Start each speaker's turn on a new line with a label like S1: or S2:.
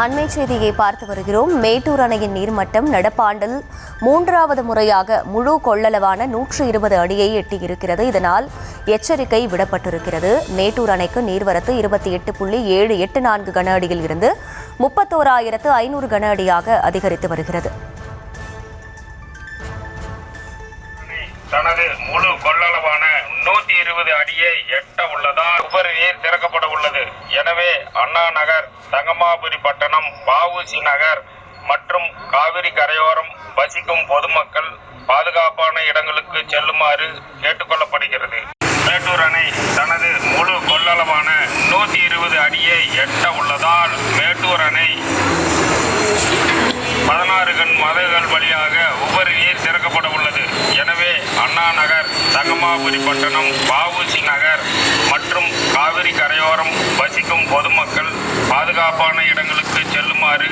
S1: அண்மை செய்தியை பார்த்து வருகிறோம். மேட்டூர் அணையின் நீர்மட்டம் நடப்பாண்டில் 3வது முறையாக முழு கொள்ளளவான 120 அடியை எட்டியிருக்கிறது. இதனால் எச்சரிக்கை விடப்பட்டிருக்கிறது. மேட்டூர் அணைக்கு நீர்வரத்து 28.784 கன அடியில் இருந்து 31,500 கன அடியாக அதிகரித்து வருகிறது.
S2: தனது முழு கொள்ளளவான 120 அடியை எட்ட உள்ளதால் உபரி நீர் திறக்கப்பட உள்ளது. எனவே அண்ணா நகர், தங்கமாபுரி பட்டணம், வஉசி நகர் மற்றும் காவிரி கரையோரம் வசிக்கும் பொதுமக்கள் பாதுகாப்பான இடங்களுக்கு செல்லுமாறு கேட்டுக்கொள்ளப்படுகிறது. மேட்டூர் அணை தனது முழு கொள்ளளவான 120 அடியை எட்ட உள்ளதால் மேட்டூர் அணை 16 கண் மதகுகள் வழியாக உபரி நீர் திறக்கப்பட உள்ளது. எனவே அண்ணா நகர், தங்கமாபுரி பட்டணம், வஉசி நகர் மற்றும் காவிரி கரையோரம் வசிக்கும் பொதுமக்கள் பாதுகாப்பான இடங்களுக்கு செல்லுமாறு